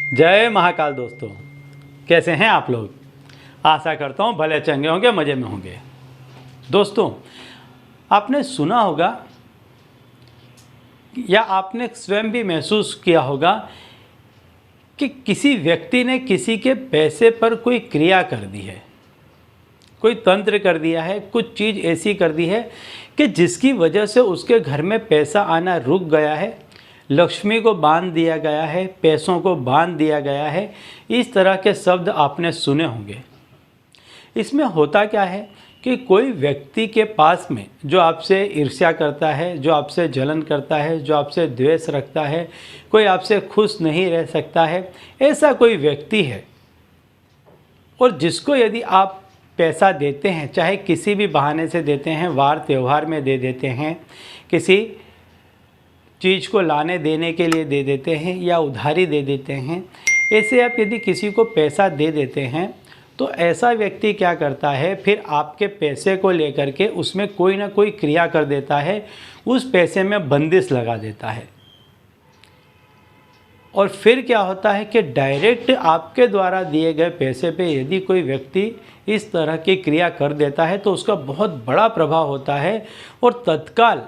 जय महाकाल दोस्तों, कैसे हैं आप लोग। आशा करता हूँ भले चंगे होंगे, मज़े में होंगे। दोस्तों, आपने सुना होगा या आपने स्वयं भी महसूस किया होगा कि किसी व्यक्ति ने किसी के पैसे पर कोई क्रिया कर दी है, कोई तंत्र कर दिया है, कुछ चीज़ ऐसी कर दी है कि जिसकी वजह से उसके घर में पैसा आना रुक गया है, लक्ष्मी को बांध दिया गया है, पैसों को बांध दिया गया है। इस तरह के शब्द आपने सुने होंगे। इसमें होता क्या है कि कोई व्यक्ति के पास में जो आपसे ईर्ष्या करता है, जो आपसे जलन करता है, जो आपसे द्वेष रखता है, कोई आपसे खुश नहीं रह सकता है, ऐसा कोई व्यक्ति है। और जिसको यदि आप पैसा देते हैं, चाहे किसी भी बहाने से देते हैं, वार त्यौहार में दे देते हैं, किसी चीज़ को लाने देने के लिए दे देते हैं या उधारी दे देते हैं, ऐसे आप यदि किसी को पैसा दे देते हैं तो ऐसा व्यक्ति क्या करता है, फिर आपके पैसे को लेकर के उसमें कोई ना कोई क्रिया कर देता है, उस पैसे में बंदिश लगा देता है। और फिर क्या होता है कि डायरेक्ट आपके द्वारा दिए गए पैसे पे यदि कोई व्यक्ति इस तरह की क्रिया कर देता है तो उसका बहुत बड़ा प्रभाव होता है और तत्काल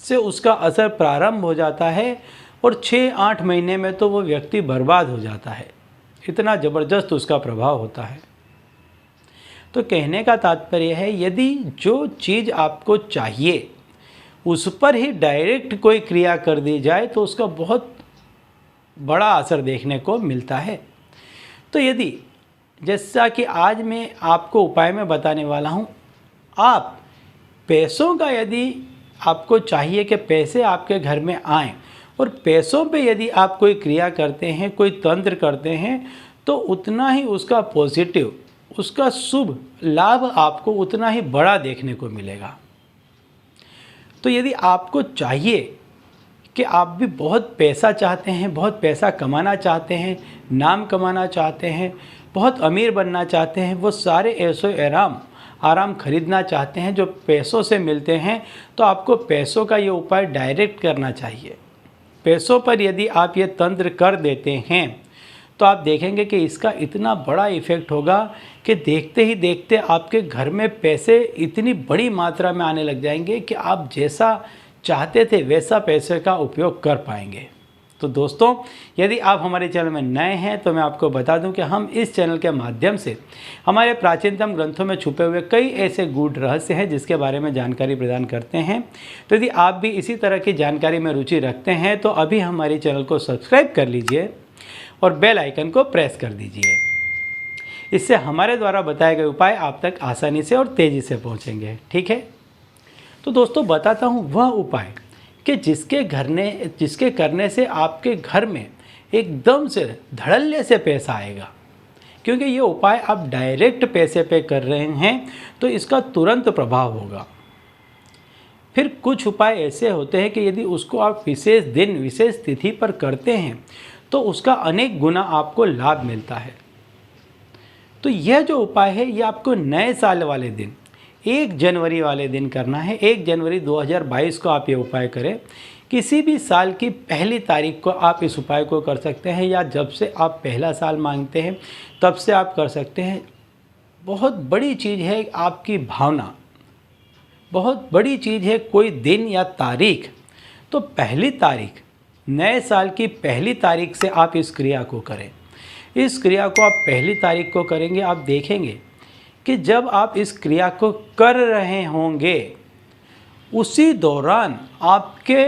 से उसका असर प्रारंभ हो जाता है और 6-8 महीने में तो वो व्यक्ति बर्बाद हो जाता है। इतना ज़बरदस्त उसका प्रभाव होता है। तो कहने का तात्पर्य है, यदि जो चीज़ आपको चाहिए उस पर ही डायरेक्ट कोई क्रिया कर दी जाए तो उसका बहुत बड़ा असर देखने को मिलता है। तो यदि जैसा कि आज मैं आपको उपाय में बताने वाला हूँ, आप पैसों का यदि आपको चाहिए कि पैसे आपके घर में आएँ और पैसों पे यदि आप कोई क्रिया करते हैं, कोई तंत्र करते हैं, तो उतना ही उसका पॉजिटिव, उसका शुभ लाभ आपको उतना ही बड़ा देखने को मिलेगा। तो यदि आपको चाहिए कि आप भी बहुत पैसा चाहते हैं, बहुत पैसा कमाना चाहते हैं, नाम कमाना चाहते हैं, बहुत अमीर बनना चाहते हैं, वो सारे ऐशो आराम खरीदना चाहते हैं जो पैसों से मिलते हैं, तो आपको पैसों का ये उपाय डायरेक्ट करना चाहिए। पैसों पर यदि आप ये तंत्र कर देते हैं तो आप देखेंगे कि इसका इतना बड़ा इफ़ेक्ट होगा कि देखते ही देखते आपके घर में पैसे इतनी बड़ी मात्रा में आने लग जाएंगे कि आप जैसा चाहते थे वैसा पैसे का उपयोग कर पाएंगे। तो दोस्तों, यदि आप हमारे चैनल में नए हैं तो मैं आपको बता दूं कि हम इस चैनल के माध्यम से हमारे प्राचीनतम ग्रंथों में छुपे हुए कई ऐसे गूढ़ रहस्य हैं जिसके बारे में जानकारी प्रदान करते हैं। तो यदि आप भी इसी तरह की जानकारी में रुचि रखते हैं तो अभी हमारे चैनल को सब्सक्राइब कर लीजिए और बेल आइकन को प्रेस कर दीजिए। इससे हमारे द्वारा बताए गए उपाय आप तक आसानी से और तेज़ी से पहुँचेंगे। ठीक है, तो दोस्तों बताता हूँ वह उपाय कि जिसके करने से आपके घर में एकदम से धड़ल्ले से पैसा आएगा। क्योंकि ये उपाय आप डायरेक्ट पैसे पे कर रहे हैं तो इसका तुरंत प्रभाव होगा। फिर कुछ उपाय ऐसे होते हैं कि यदि उसको आप विशेष दिन, विशेष तिथि पर करते हैं तो उसका अनेक गुना आपको लाभ मिलता है। तो यह जो उपाय है ये आपको नए साल वाले दिन 1 जनवरी वाले दिन करना है। 1 जनवरी 2022 को आप ये उपाय करें। किसी भी साल की पहली तारीख को आप इस उपाय को कर सकते हैं या जब से आप पहला साल मांगते हैं तब से आप कर सकते हैं। बहुत बड़ी चीज़ है आपकी भावना, बहुत बड़ी चीज़ है कोई दिन या तारीख। तो पहली तारीख, नए साल की पहली तारीख से आप इस क्रिया को करें। इस क्रिया को आप पहली तारीख को करेंगे, आप देखेंगे कि जब आप इस क्रिया को कर रहे होंगे उसी दौरान आपके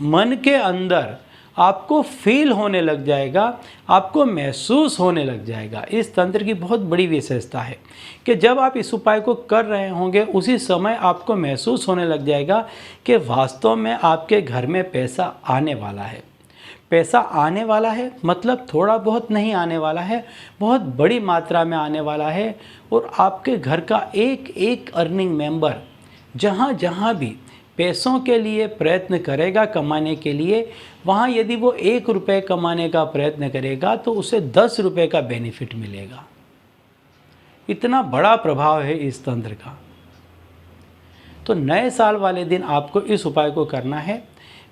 मन के अंदर आपको फील होने लग जाएगा, आपको महसूस होने लग जाएगा। इस तंत्र की बहुत बड़ी विशेषता है कि जब आप इस उपाय को कर रहे होंगे उसी समय आपको महसूस होने लग जाएगा कि वास्तव में आपके घर में पैसा आने वाला है। पैसा आने वाला है मतलब थोड़ा बहुत नहीं आने वाला है, बहुत बड़ी मात्रा में आने वाला है। और आपके घर का एक एक अर्निंग मेंबर जहाँ जहाँ भी पैसों के लिए प्रयत्न करेगा कमाने के लिए, वहाँ यदि वो 1 रुपये कमाने का प्रयत्न करेगा तो उसे 10 रुपये का बेनिफिट मिलेगा। इतना बड़ा प्रभाव है इस तंत्र का। तो नए साल वाले दिन आपको इस उपाय को करना है।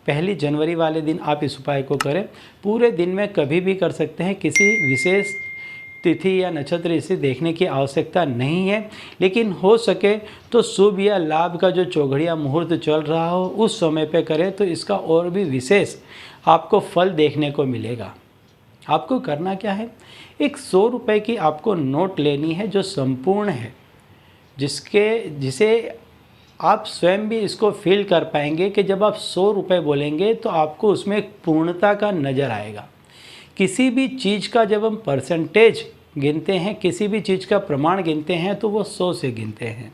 पहली जनवरी वाले दिन आप इस उपाय को करें। पूरे दिन में कभी भी कर सकते हैं, किसी विशेष तिथि या नक्षत्र इसे देखने की आवश्यकता नहीं है, लेकिन हो सके तो शुभ या लाभ का जो चौघड़िया मुहूर्त चल रहा हो उस समय पे करें तो इसका और भी विशेष आपको फल देखने को मिलेगा। आपको करना क्या है, एक 100 रुपये की आपको नोट लेनी है जो संपूर्ण है, जिसे आप स्वयं भी इसको फील कर पाएंगे कि जब आप 100 रुपये बोलेंगे तो आपको उसमें एक पूर्णता का नज़र आएगा। किसी भी चीज़ का जब हम परसेंटेज गिनते हैं, किसी भी चीज़ का प्रमाण गिनते हैं तो वो 100 से गिनते हैं,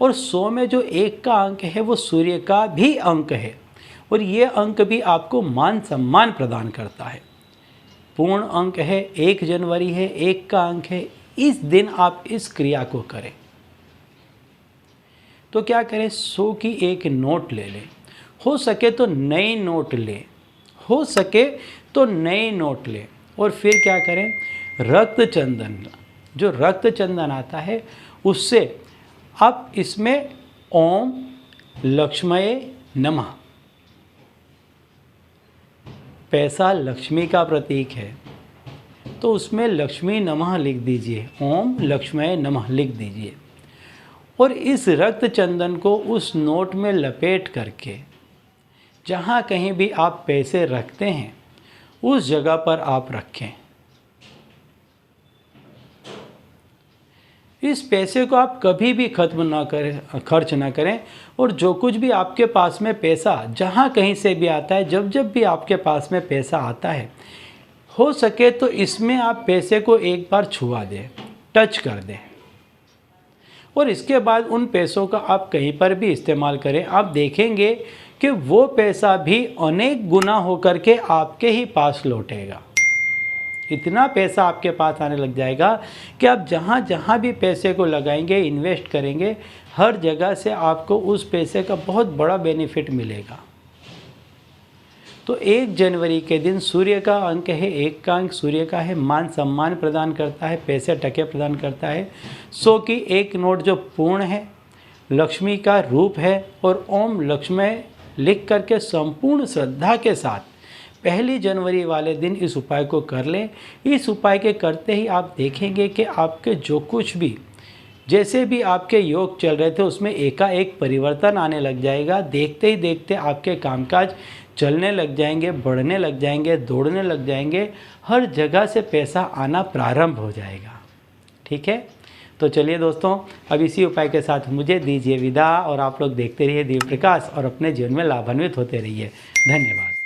और 100 में जो 1 का अंक है वो सूर्य का भी अंक है, और ये अंक भी आपको मान सम्मान प्रदान करता है। पूर्ण अंक है, 1 जनवरी है, 1 का अंक है। इस दिन आप इस क्रिया को करें। तो क्या करें, 100 की एक नोट ले लें, हो सके तो नई नोट लें, हो सके तो नए नोट लें, और फिर क्या करें, रक्त चंदन, जो रक्त चंदन आता है उससे आप इसमें ओम लक्ष्मये नमः, पैसा लक्ष्मी का प्रतीक है तो उसमें लक्ष्मी नमः लिख दीजिए, ओम लक्ष्मये नमः लिख दीजिए, और इस रक्त चंदन को उस नोट में लपेट करके जहाँ कहीं भी आप पैसे रखते हैं उस जगह पर आप रखें। इस पैसे को आप कभी भी खत्म ना करें, खर्च ना करें, और जो कुछ भी आपके पास में पैसा जहाँ कहीं से भी आता है, जब जब भी आपके पास में पैसा आता है, हो सके तो इसमें आप पैसे को एक बार छुआ दें, टच कर दें, और इसके बाद उन पैसों का आप कहीं पर भी इस्तेमाल करें। आप देखेंगे कि वो पैसा भी अनेक गुना होकर के आपके ही पास लौटेगा। इतना पैसा आपके पास आने लग जाएगा कि आप जहाँ जहाँ भी पैसे को लगाएंगे, इन्वेस्ट करेंगे, हर जगह से आपको उस पैसे का बहुत बड़ा बेनिफिट मिलेगा। तो 1 जनवरी के दिन सूर्य का अंक है, 1 का अंक सूर्य का है, मान सम्मान प्रदान करता है, पैसे टके प्रदान करता है। 100 की एक नोट जो पूर्ण है, लक्ष्मी का रूप है, और ओम लक्ष्मय लिख करके संपूर्ण श्रद्धा के साथ 1 जनवरी वाले दिन इस उपाय को कर लें। इस उपाय के करते ही आप देखेंगे कि आपके जो कुछ भी, जैसे भी आपके योग चल रहे थे उसमें एकाएक परिवर्तन आने लग जाएगा। देखते ही देखते आपके कामकाज चलने लग जाएंगे, बढ़ने लग जाएंगे, दौड़ने लग जाएंगे, हर जगह से पैसा आना प्रारंभ हो जाएगा। ठीक है, तो चलिए दोस्तों, अब इसी उपाय के साथ मुझे दीजिए विदा, और आप लोग देखते रहिए दिव्य प्रकाश और अपने जीवन में लाभान्वित होते रहिए। धन्यवाद।